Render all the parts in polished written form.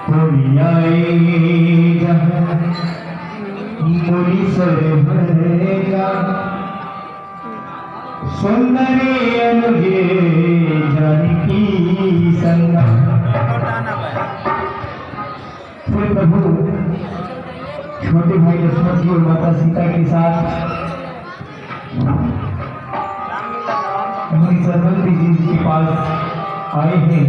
दुनियाएगा मुनि सर्वगा सुंदरे अनुगे जानकी संगा। फिर प्रभु छोटे भाई दशरथ जी और माता सीता के साथ मुनि सरवंती जी के पास आए हैं।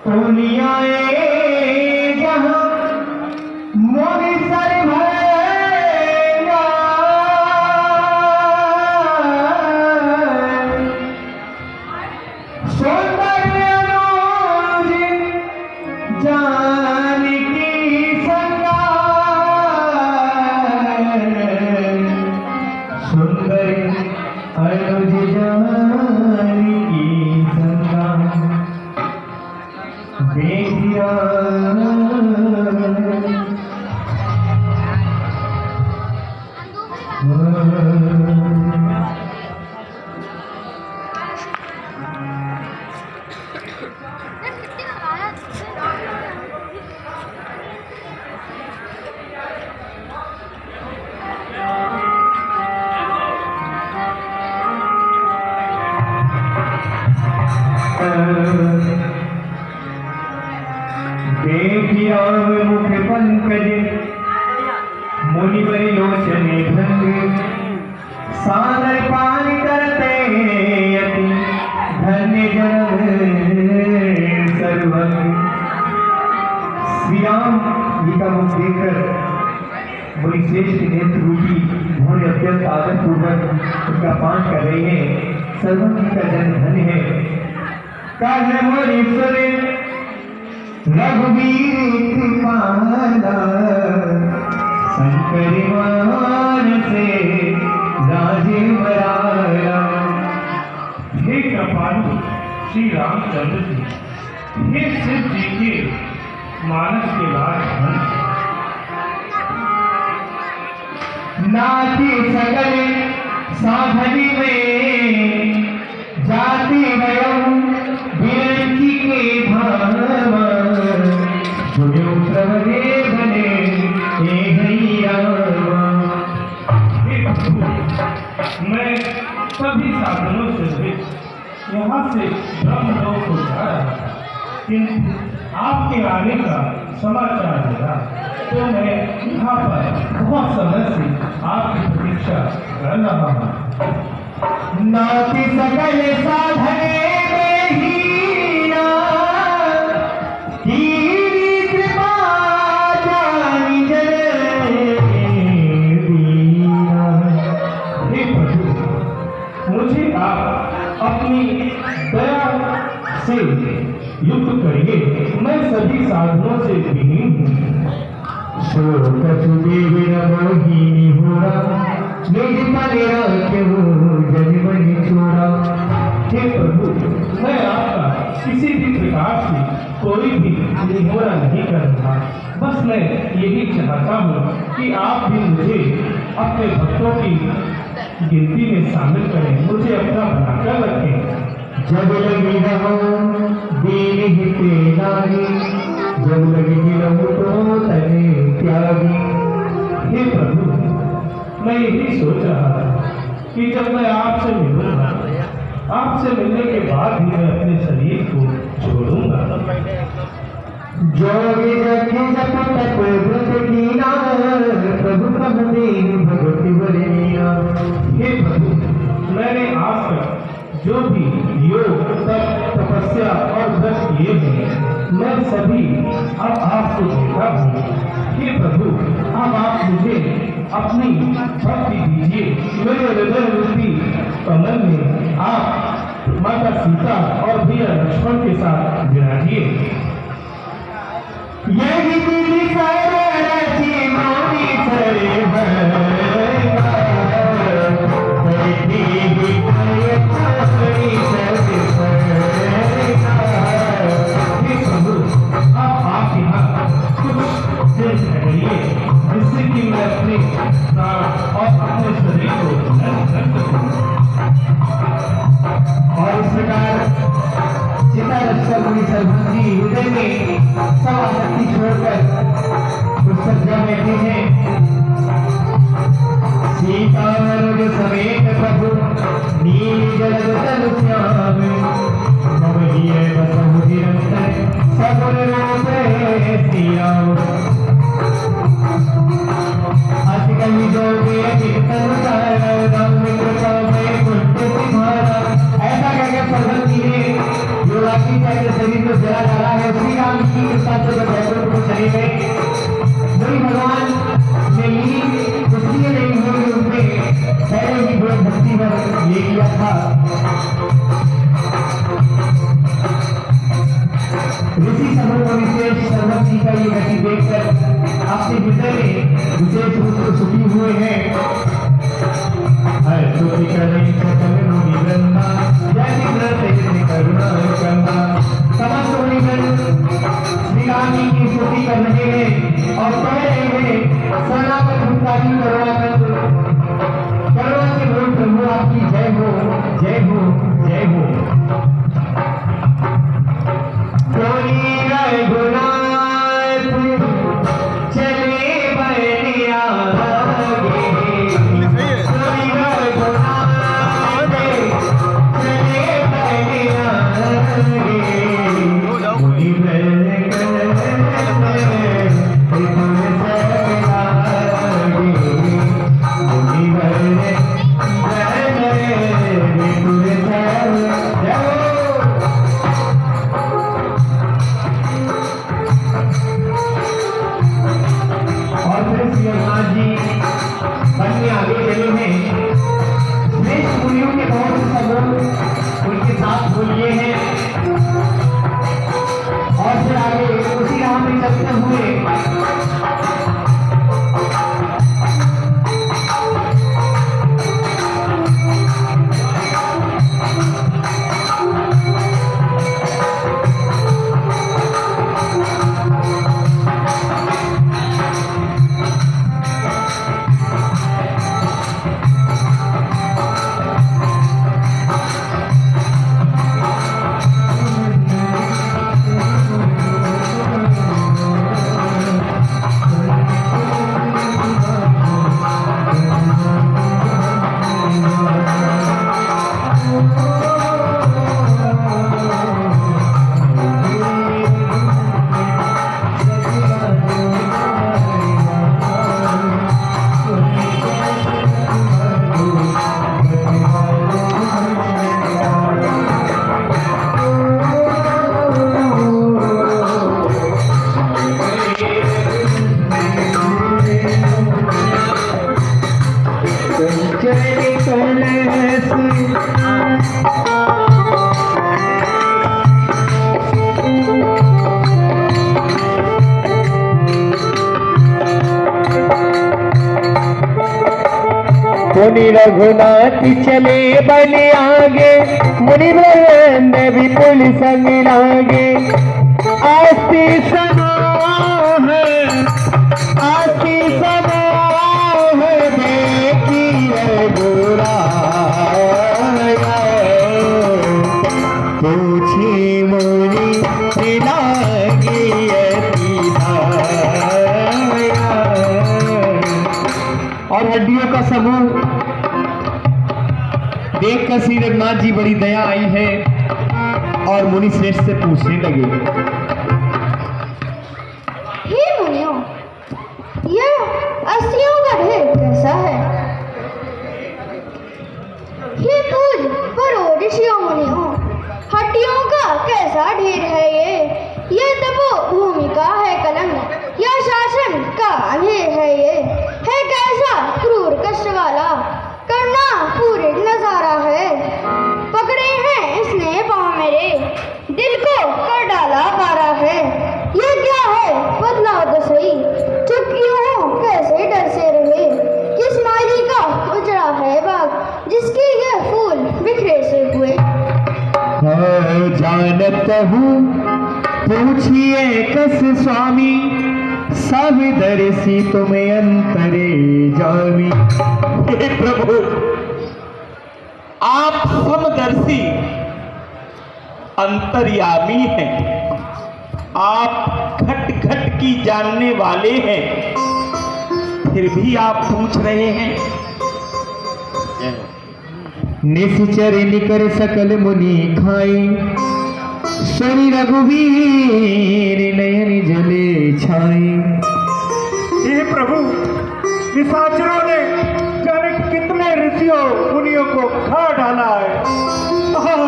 दुनियाए जहां मोरी सर भरेगा सौंदर्य अनुज जानकी संगा। सुंदर अनुज जानकी संगा बेटिया देखिया मुख पंकज मुनिवर लोचने भंग सादर पान करते अति धन्य जन सर्वंग। श्री राम जी का मुख देखकर बड़ी श्रेष्ठ नेत्र रूपी उन्होंने अत्यंत आदर पूर्वक उनका पान कर रहे हैं। सर्वंग जी का जन्म धन्य है। रघुवीर कृपाला शंकर मान से राजेवराया। हे कृपालु श्री रामचंद्र जी, हे शिव जी के मानस के लाल हंस, नाती सकल साधनी में जाति वयम विरंची के भावा जो प्रभे बने हे भैया। हे प्रभु, मैं सभी साधनों से रहित यहाँ से ब्रह्मलोक को जा रहा था, किंतु आपके आने का समाचार मिला तो मैं यहाँ पर बहुत समय से आपकी प्रतीक्षा कर रहा हूँ। नाती सकल साधने में ही कृपा जानी जनेदीना। हे प्रभु, मुझे आप अपनी दया से युक्त करिए, मैं सभी साधनों से विहीन हूँ। मोहिनी होरा निज पलेरा क्यों जन्मनि छोड़ा। हे प्रभु, मैं आपका किसी भी प्रकार से कोई भी निहोरा नहीं कर रहा, बस मैं यही चाहता हूँ कि आप भी मुझे अपने भक्तों की गिनती में शामिल करें, मुझे अपना बनाकर रखें। जब लगी रहो दीन हिते नारी, जब लगी रहो तो तने त्यागी। हे प्रभु, मैं यही सोच रहा था कि जब मैं आपसे मिलूंगा, आपसे मिलने के बाद ही मैं अपने शरीर को छोड़ूंगा। जोगी जगी जप तप व्रत कीना, प्रभु कह दीन भगवती बलिया। हे प्रभु, मैंने आज तक जो भी योग तप तपस्या और व्रत किए हैं, मैं सभी अब आपको देखा हूँ। हे प्रभु, अब आप मुझे अपनी भक्ति दीजिए। मेरे हृदय रूपी कमल में आप माता सीता और भैया लक्ष्मण के साथ विराजिए। यही विधि सररची मोरी सरे आप और अपने शरीर को नष्ट कर सकूं। और इस प्रकार चिता लक्ष्मण मुनि सरभंग जी हृदय में सब आसक्ति छोड़कर उस सज्जा में बैठे हैं। सीता अनुज समेत प्रभु नील जलद तनु श्याम तब हिय बसहु निरंतर सगुन रूपे सियाम। अति कवि जो वे कीर्तन कर राम कृपा में कुंठ सिधारा। ऐसा कहकर सरभंग जी ने जो राखी के शरीर को जला डाला है श्री राम की कृपा से जब बैकुंठ को चले गए वही भगवान ने लीन इसलिए नहीं हुई उनने पहले ही बहुत भक्ति पर ये किया था। ऋषि समूह को विशेष सरभंग जी का ये गति देखकर अपने हृदय में विशेष रूप से सुखी हुए हैं। सुखी करें सकल मुनि वृंदा जैसे व्रत करुणा करना। समस्त मुनिगण श्री राम जी की स्तुति कर रहे हैं और कह रहे हैं शरणागत भक्ताजी करुणा के बोल प्रभु आपकी जय हो जय हो जय हो। कोई रघुनाथ चले बलिया मुनि रघुनाथ चले बलि आगे मुनि वृंद विपुल संग लागे। आस्ती समाह देखी रघुराया पूछी मुनि लागी और हड्डियों का समूह देखकर श्री रघुनाथ जी बड़ी दया आई है और मुनि श्रेष्ठ से पूछने लगे। हे मुनियों, यह अस्थियों का ढेर कैसा है? हे पूज परो ऋषियों मुनियों, हड्डियों का कैसा ढेर है ये तपो भूमि का है कलंक या शासन का अंधेर है ये। है कैसा क्रूर कष्ट वाला करना पूरे नजारा है। पकड़े हैं इसने पाँव मेरे, दिल को कर डाला पारा है। ये क्या है बदलाव तो सही, चुप क्यों हो कैसे डर से रहे। किस माली का उजड़ा है बाग जिसके ये फूल बिखरे से हुए। जानत हूँ पूछिए कस स्वामी समदर्शी तुम अंतरे जामी। हे प्रभु, आप समदर्शी अंतर्यामी हैं, आप घट घट की जानने वाले हैं, फिर भी आप पूछ रहे हैं। निश्चर निकर सकल मुनि खाई, शनि रघुवीर नयन जले छाई। हे प्रभु, निशाचरों ने जाने कितने ऋषियों मुनियों को खा डाला है और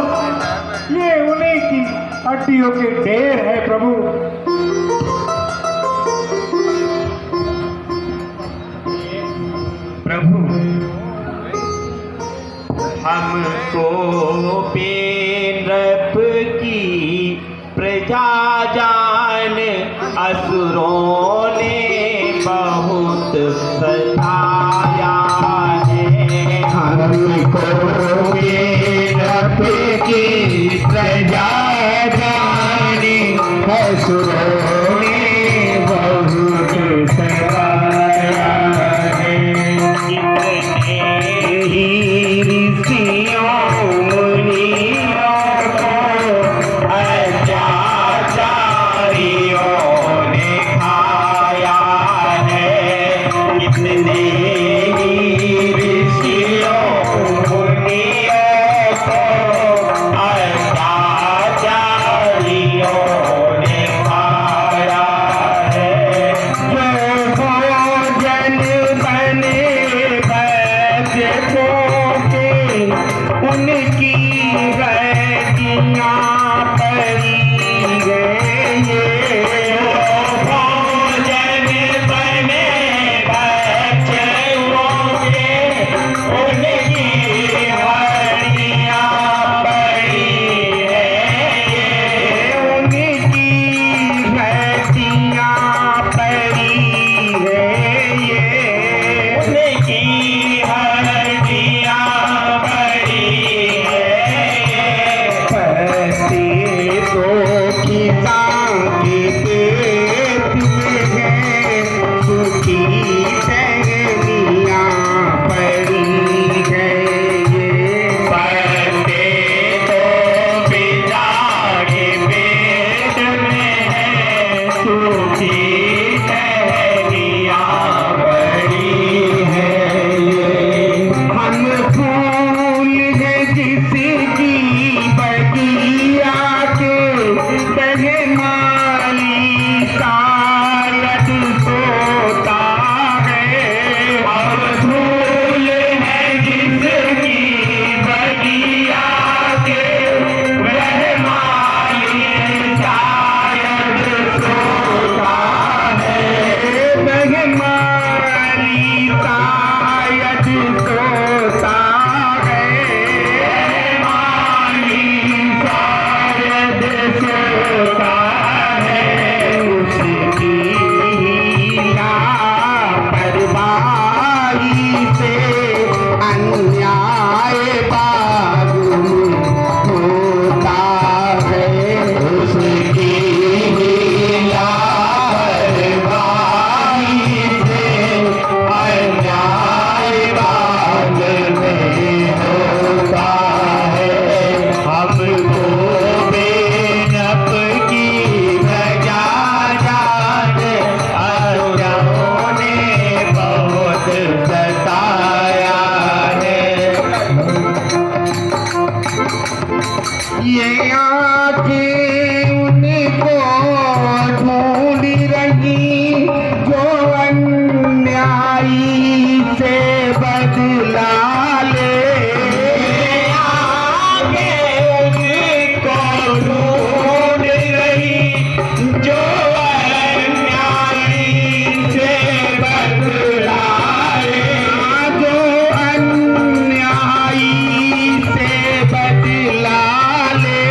ये उन्हीं की हड्डियों के ढेर है प्रभु। प्रभु, हमको पेंद्रप की प्रजा जान असुरों ने बहुत सताया है। हमको पेंद्रप की प्रजा जान असुरों ने बहुत सताया है। कितने ही ऋषियों मुनियों को अत्याचारियों ने खाया है। कितने ही ऋषियों मुनियों को अत्याचारियों ने खाया है। जो भोजन बने उनकी हड्डियां पड़ी गए। भोजन बने बच्चों के उनकी हड्डियां पड़ी है। उनकी हड्डियां पड़ी है। उनकी हड्डियां ये आँखें उनको ढूंढ रही जो अन्यायी से बदला ले। आँखें उनको ढूंढ रही जो अन्यायी से बदला ले। जो अन्यायी से बदला ले।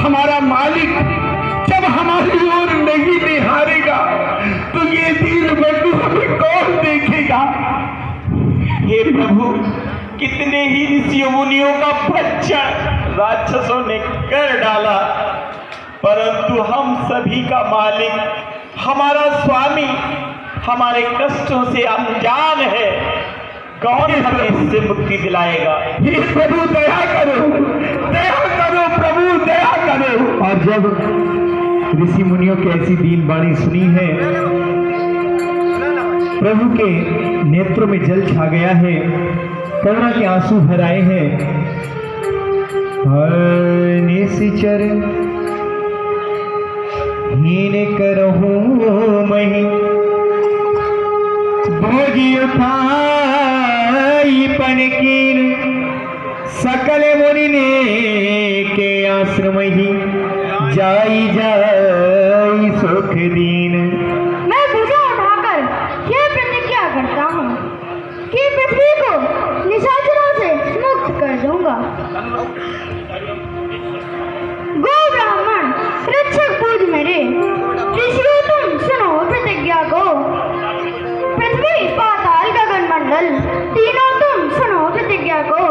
हमारा मालिक जब हमारी ओर नहीं निहारेगा तो ये दीन बंधु हमें कौन देखेगा। हे प्रभु, कितने ही ऋषियों मुनियों का भक्षण राक्षसों ने कर डाला, परंतु हम सभी का मालिक, हमारा स्वामी हमारे कष्टों से अनजान है। कौन हमें इससे मुक्ति दिलाएगा। हे प्रभु दया करो प्रभु दया करो। और जब ऋषि मुनियों की ऐसी दीन वाणी सुनी है, प्रभु के नेत्रों में जल छा गया है, करुणा के आंसू भर आए हैं। निश्चर हीन करहूं मही भोगी उठाई पनकीर सकल मुनि ने के आश्रम ही जाई जाई सुख दीन। मैं भुजा उठाकर यह प्रतिज्ञा करता हूँ कि पृथ्वी को निशाचरों से मुक्त कर दूंगा। गो ब्राह्मण रक्षक पूज मेरे, ऋषियों तुम सुनो प्रतिज्ञा को। पृथ्वी पाताल गगन मंडल तीनों तुम सुनो प्रतिज्ञा को।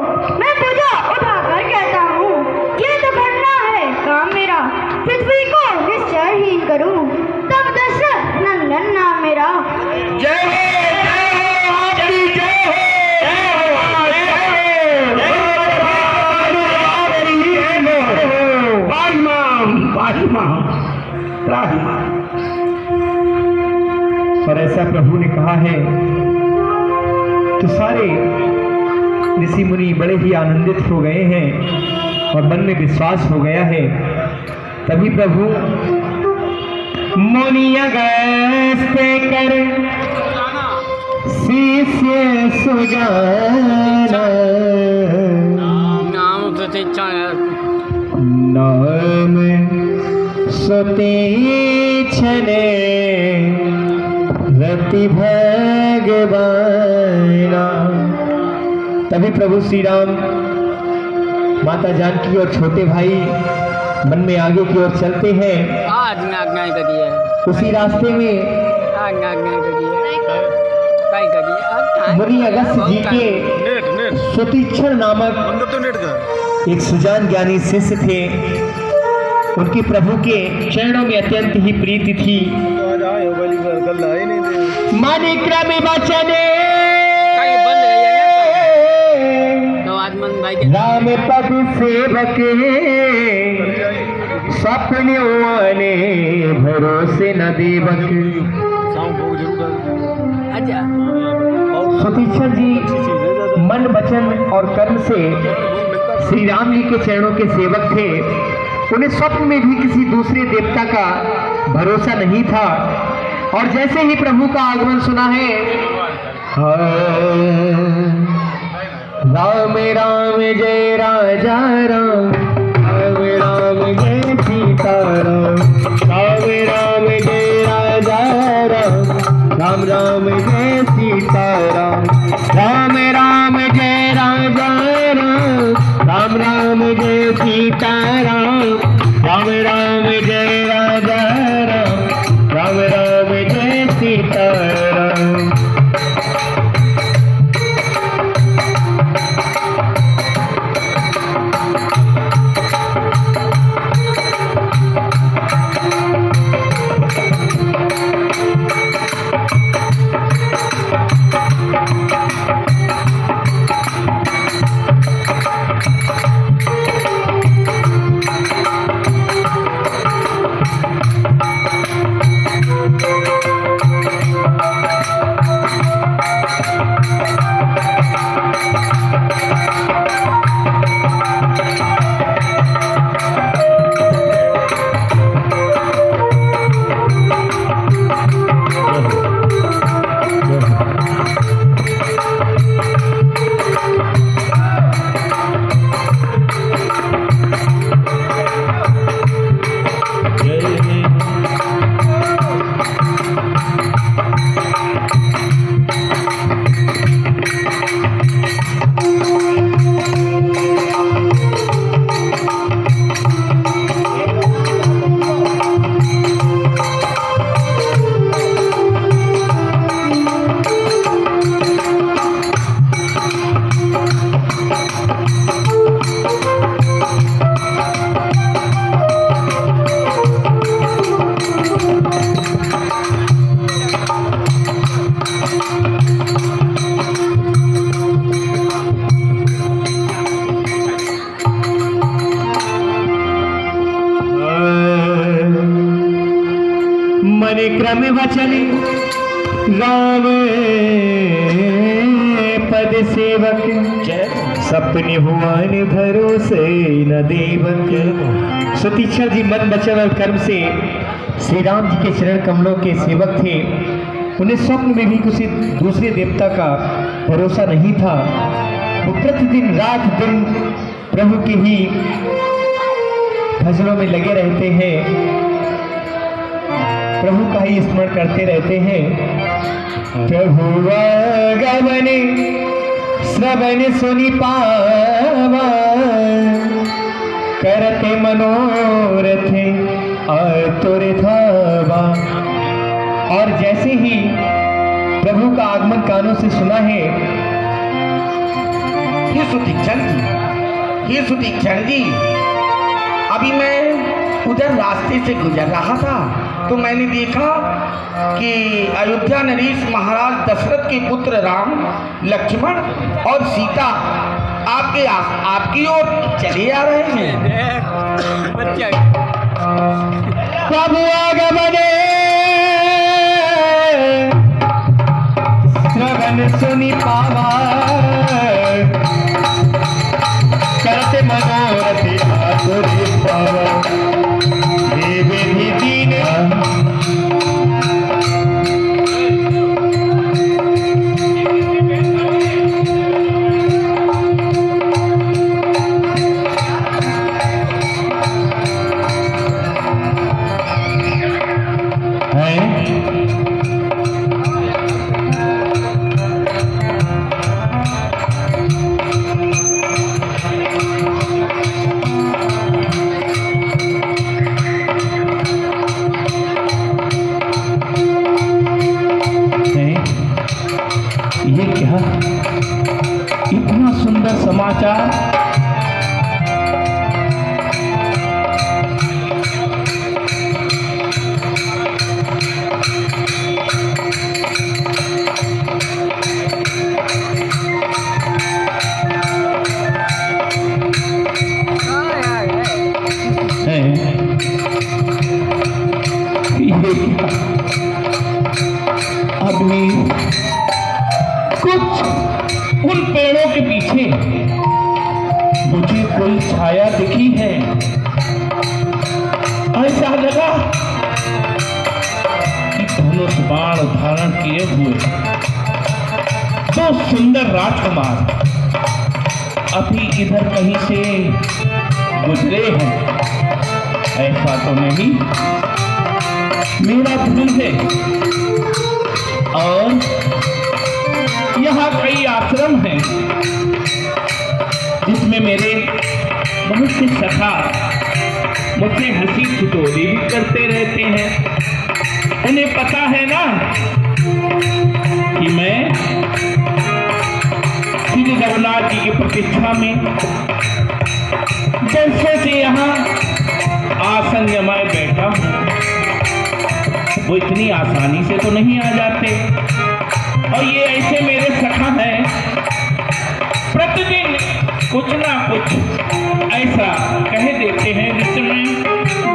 मैं भुजा उठाकर कहता हूँ ये तो करना है काम मेरा, पृथ्वी को निश्चयहीन करूँ, तब दशरथ नंदन नाम मेरा। जय हो आपकी जय हो। और ऐसा प्रभु ने कहा है तो सारे ऋषि मुनि बड़े ही आनंदित हो गए हैं और मन में विश्वास हो गया है। तभी प्रभु मुनि अगस्त कर शिष्य सुजाना नाम प्रतिष्ठा नाम सती छने रति भगवाना। तभी प्रभु श्री राम माता जानकी और छोटे भाई मन में आगे की ओर चलते हैं। आज्ञा करिए, उसी रास्ते में आज्ञा करिए, मुनि अगस्त्य जी के सुतीक्षण नामक एक सुजान ज्ञानी शिष्य थे। उनकी प्रभु के चरणों में अत्यंत ही प्रीति थी। माने क्रम बचने राम पद सेवक स्वप्न आने भरोसे न देवक। सुतीक्षण जी मन वचन और कर्म से श्री राम जी के चरणों के सेवक थे। उन्हें स्वप्न में भी किसी दूसरे देवता का भरोसा नहीं था। और जैसे ही प्रभु का आगमन सुना है, राम राम जय राजा राम, राम राम जय सीता राम, राम राम जय राजा राम, राम राम जय सीता राम, राम राम जय राजा राम, राम राम जय सीता राम, राम राम जय राजा राम, राम राम जय सीता राम। सुन वचन राम पद सेवक, सपने भुवन भरोसे न देवक। सतीक्षा जी मन वचन और कर्म से श्री राम जी के चरण कमलों के सेवक थे। उन्हें स्वप्न में भी किसी दूसरे देवता का भरोसा नहीं था। वो प्रतिदिन रात दिन प्रभु की ही भजनों में लगे रहते हैं, प्रभु का ही स्मरण करते रहते हैं। प्रभु आगमन श्रवण सुनि पावा, करते मनोरथ आतुर धावा। और जैसे ही प्रभु का आगमन कानों से सुना है, ये सुतीक्षण जी, अभी मैं उधर रास्ते से गुजर रहा था तो मैंने देखा कि अयोध्या नरेश महाराज दशरथ के पुत्र राम, लक्ष्मण और सीता आपकी ओर चले आ रहे हैं। प्रभु आगमन श्रवण सुनि पावा, करते मनोरथ आतुर पावा। हे विधि दीन ये क्या इतना सुंदर समाचार। अभी कुछ उन पेड़ों के पीछे मुझे कोई छाया दिखी है। ऐसा लगा कि धनुष बाण धारण किए हुए दो सुंदर राजकुमार अभी इधर कहीं से गुजरे हैं। ऐसा तो नहीं, मेरा भ्रम है। और यहाँ कई आश्रम हैं जिसमें मेरे बहुत से सखा मुझसे हंसी ठिठोली भी करते रहते हैं। उन्हें पता है ना कि मैं श्री जगन्नाथ जी की प्रतीक्षा में जैसे से यहाँ आसन जमाए बैठा हूँ, वो इतनी आसानी से तो नहीं आ जाते। और ये ऐसे मेरे सखा हैं, प्रतिदिन कुछ ना कुछ ऐसा कह देते हैं जिससे मैं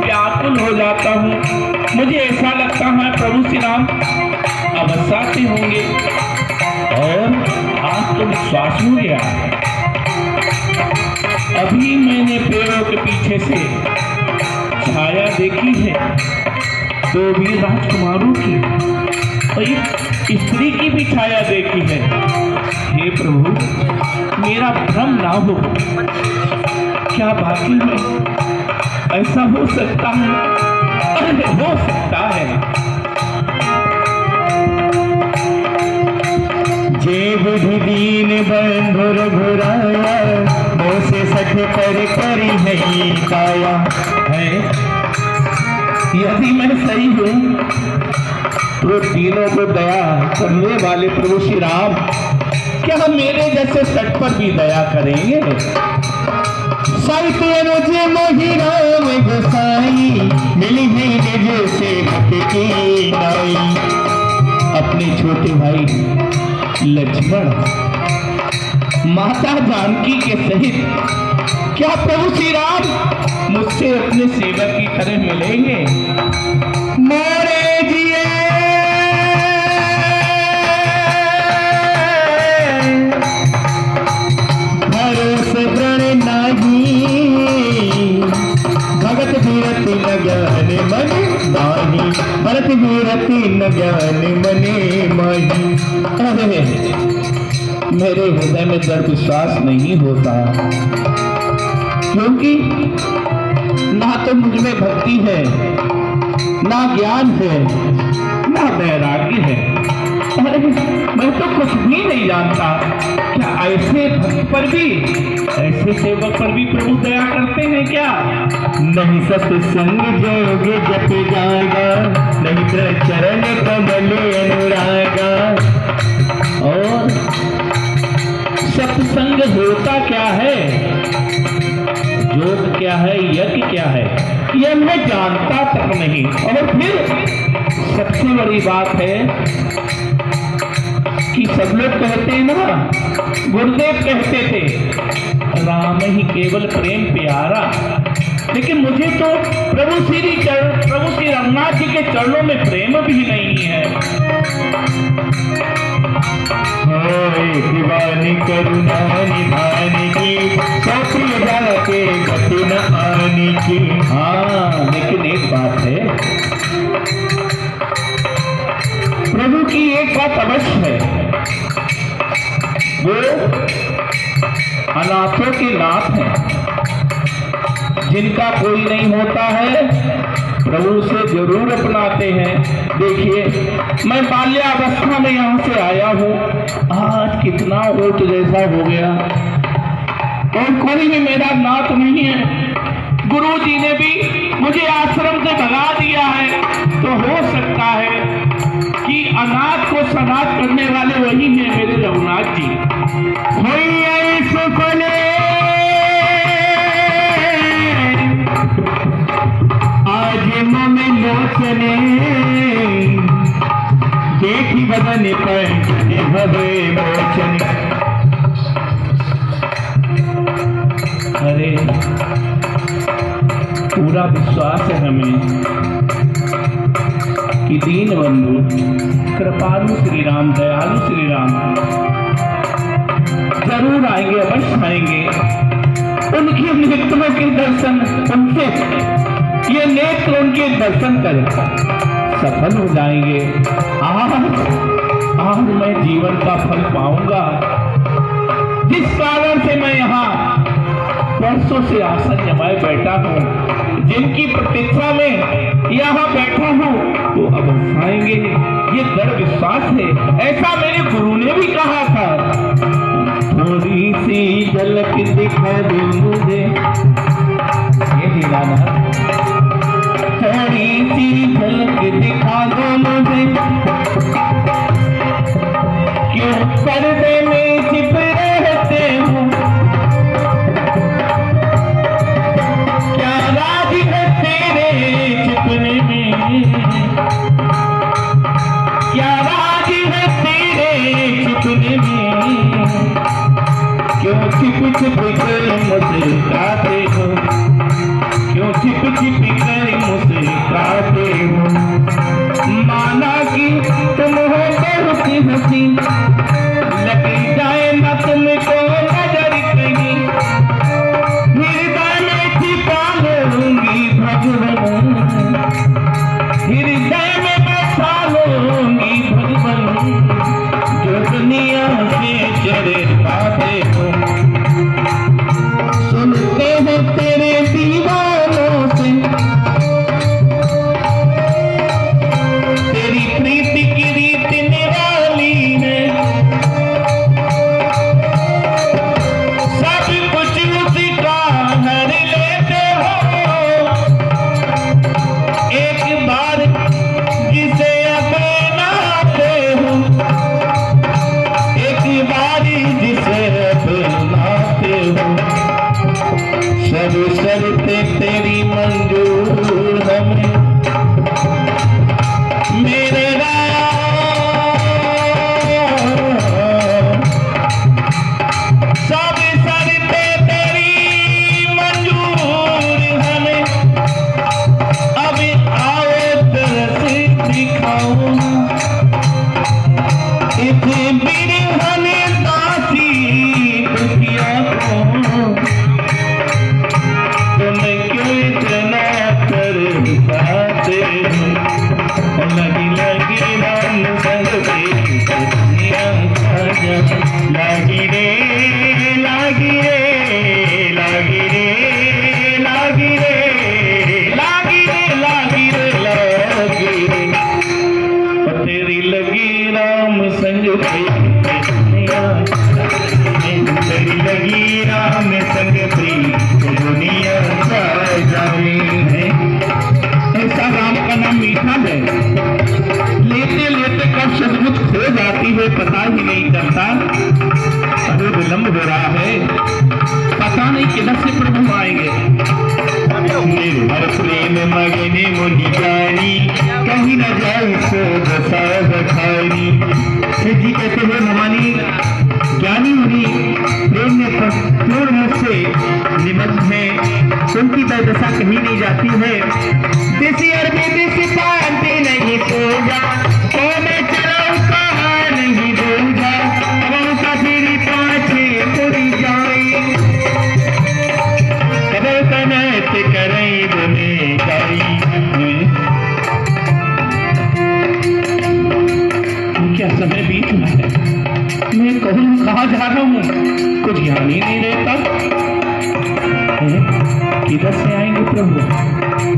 व्याकुल हो जाता हूँ। मुझे ऐसा लगता है प्रभु श्री राम अवश्य आते होंगे। और आज तो विश्वास हो गया, अभी मैंने पेड़ों के पीछे से छाया देखी है, दो वीर राजकुमारों की और एक स्त्री की भी छाया देखी है। हे प्रभु, मेरा भ्रम ना हो, क्या वाकई में ऐसा हो सकता है? हो सकता है। जे बुधि दीन बंधुर घुराया, मोसे सठ पर करी नहीं काया है। यदि मैं सही हूँ तो तीनों को दया करने वाले प्रभु श्री राम क्या मेरे जैसे सट पर भी दया करेंगे? मुझे मोहि राम गोसाई, मिली है निज सेवक की नाई। अपने छोटे भाई लक्ष्मण, माता जानकी के सहित क्या प्रभु श्री राम मुझसे अपने सेवक की तरह मिलेंगे? मोरे जिए ज्ञान मने माही। अरे मेरे हृदय में दृढ़ विश्वास नहीं होता, क्योंकि ना तो मुझ में भक्ति है, ना ज्ञान है, ना वैराग्य है। अरे मैं तो कुछ भी नहीं जानता। क्या ऐसे भक्त पर भी, ऐसे सेवक पर भी प्रभु दया करते हैं क्या? नहीं सत्संग जोग जप जाएगा, नहीं तो चरण कमल अनुरागा। और सत्संग होता क्या है, योग क्या है, यज्ञ क्या है, यह मैं जानता तक नहीं। और फिर सबसे बड़ी बात है कि सब लोग कहते हैं ना, गुरुदेव कहते थे राम ही केवल प्रेम प्यारा, लेकिन मुझे तो प्रभु श्री रघुनाथ जी के चरणों में प्रेम भी नहीं है। दीवानी करुणा निभाने की, सौंपी जाके गति न आने की। हाँ, लेकिन एक बात है, प्रभु की एक बात अवश्य है, वो अनाथों के नाथ हैं, जिनका कोई नहीं होता है प्रभु से जरूर अपनाते हैं। देखिए, मैं बाल्यावस्था में यहाँ से आया हूँ, आज कितना ऊँट जैसा हो गया और कोई भी मेरा नाथ नहीं है। गुरु जी ने भी मुझे आश्रम से भगा दिया है, तो हो सकता है कि अनाथ को सनाथ करने वाले वही हैं मेरे रघुनाथ जी। आज मम लोचने देखी बदन पर भवे मोचन। अरे पूरा विश्वास है हमें कि दीन बंधु कृपालु श्री राम, दयालु श्री राम जरूर आएंगे, अवश्य आएंगे। उनके नेत्रों के दर्शन, उनसे ये नेत्र उनके दर्शन कर सफल हो जाएंगे। आज मैं जीवन का फल पाऊंगा, जिस कारण से मैं यहाँ वर्षों से आसन जमाए बैठा हूँ, जिनकी प्रतीक्षा में यहाँ बैठा हूँ, तो अब आएंगे, ये दृढ़ विश्वास है। ऐसा मेरे गुरु ने भी कहा था। थोड़ी सी झलक दिखा दो मुझे, ये दीनानाथ, थोड़ी सी झलक दिखा दो मुझे, क्यों पर्दे में छिप रहते हो, क्या राज है तेरे छिपने में, क्या राज है तेरे छिपने में, क्यों छिप छिप कर मुस्कुराते हो, क्यों छिप छिप कर मुस्कुराते हो। माना कि तुम हो बहुत हसीन, लग जाए न तुमको नजर कहीं, हृदय में छिपा लूंगी भगवन, हृदय में बैठा लूंगी भगवन, जो दुनिया से चढ़े पाते हो। सुनते हैं तेरे दीवानों से, तेरी प्रीति की रीत निराली है, सब कुछ उसी का हर लेते हो, एक बार जिसे अपनाते हो, एक बार जिसे अपनाते हो, सब शर्तें तेरी मंजूर हमें मेरे राम, सब शर्तें तेरी मंजूर हमें, अब आओ तरस दिखाओ, इस बिरहन दासी दुखिया को तुम क्यों इतना उनकी दुर्दशा कहीं नहीं जाती है। दिसी और बेदिसी पाते नहीं पूजा, तो मैं चलाऊं कहाँ नहीं दूजा, कबहू का तेरी पाछे पूरी जाई, कबहू का नृत्य करई बने गाई। क्या समय बीत रहा है, मैं कहूँ कहाँ जा रहा हूँ, कुछ ध्यान ही नहीं रहता। किधर से आएंगे प्रभु?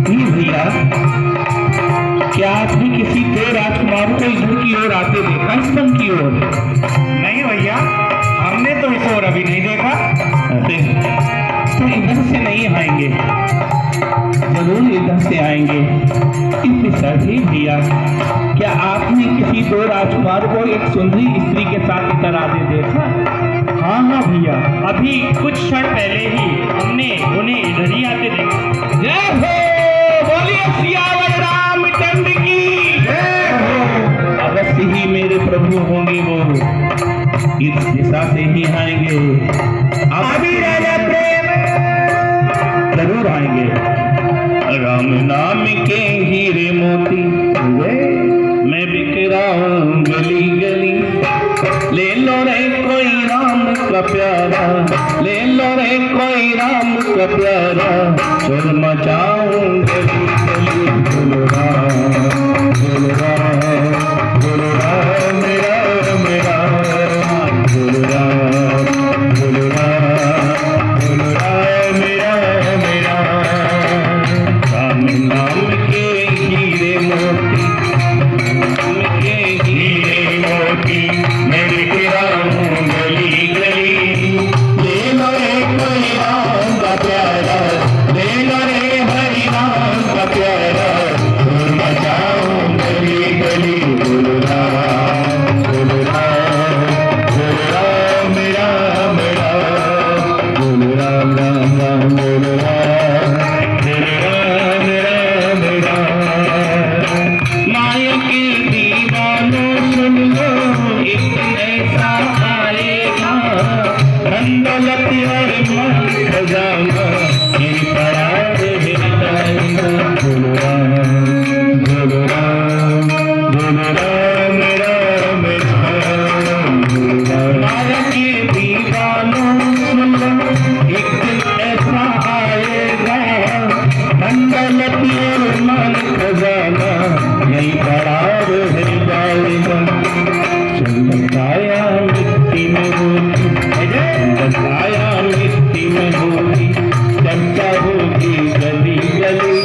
नहीं भैया, क्या आपने किसी दो राजकुमार को इधर की ओर आते देखा, इस वन की ओर? नहीं भैया, हमने तो इस ओर अभी नहीं देखा। तो इधर से नहीं आएंगे, जरूर इधर से आएंगे। इस दिशा से भैया, क्या आपने किसी दो राजकुमार को एक सुंदरी स्त्री के साथ इधर आते देखा? हाँ हाँ भैया, अभी कुछ क्षण पहले ही हमने उन्हें इधर ही आते देखा। जय हो, बोलिए सियावर रामचंद्र की जय हो। अवश्य ही मेरे प्रभु होंगे, वो इस दिशा से ही आएंगे। अभी राजा प्रेम जरूर आएंगे। राम नाम के हीरे मोती मैं बिक रहा हूँ गली गली, ले लो रे कोई राम का प्यारा, ले लो रे कोई राम का प्यारा, चल मचाऊं गली गली। बोलो राम, बोलो राम, बोलो राम मेरा मेरा, बोलो राम, बोलो राम, बोलो राम मेरा मेरा। राम नाम के हीरे मोती, के हीरे मोती मैं बिक रहा हूँ गली गली, ले लो रे कोई राम का प्यारा, ले लो रे हरि राम का प्यारा, मचाऊं गली गली। बोलो राम, बोलो राम, बोलो राम मेरा मेरा, बोलो राम राम राम, बोलो राम, बोलो राम मेरा मेरा। माया के दीवानों सुन लो, एक ऐसा आएगा, रंगलत और मन खजाना, ये पड़ा रहता। बोलो राम, बोलो राम, बोलो राम मेरा मेरा, बोलो राम। माया के दीवानों सुन लो, एक दिन ऐसा आएगा, रंगलत और मन खजाना, यही पड़ा रह जाएगा। चंदकाया मिट्टी में होगी, चंदकाया मिट्टी में होगी, चर्चा होगी गली गली,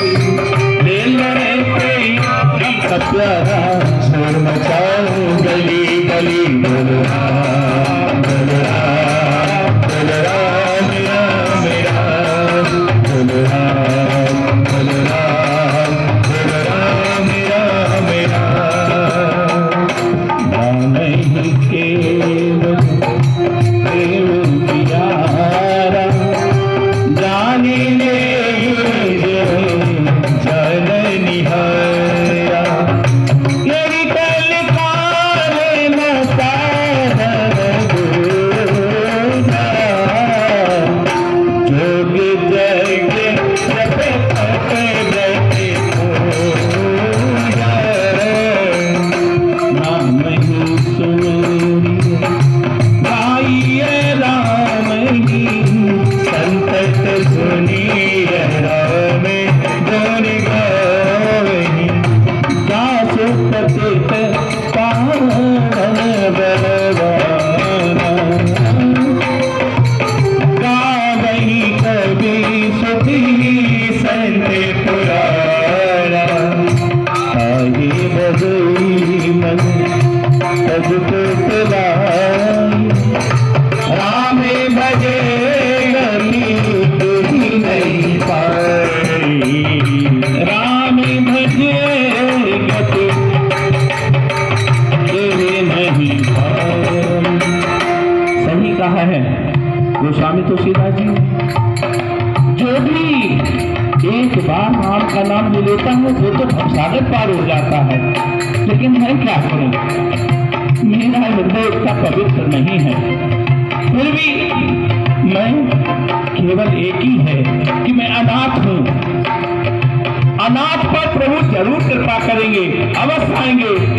ले लो रे कोई राम का प्यारा, शोर मचाऊं गली गली। बोलो राम, बोलो राम, बोलो राम मेरा मेरा, बोलो राम, बोलो राम, बोलो राम मेरा मेरा। नहीं केवल प्रेम प्यारा, जाने ले जन निहारा, यही कल काल न साधन दूजा, जोग जग जप तप बैठे पूजा, नाम ही सुनिए गाइए राम की, संतत सुनी राम गुण गावही, दासु पतित पावन बलवाना, गावही कवि सुधी संत पुराना, आगे बजई मन तज पुतलाई, राम भजे गली तुझी नहीं पाई, राम भजे गति तेरे नहीं पाई। सही कहा है गोस्वामी तुलसीदास जी, जो भी एक बार राम का नाम ले लेता है वो तो भवसागर पार हो जाता है, लेकिन मैं क्या करूं, मेरा हृदय इतना पवित्र नहीं है। फिर भी मैं केवल एक ही है कि मैं अनाथ देंगे, अवश्य आएंगे।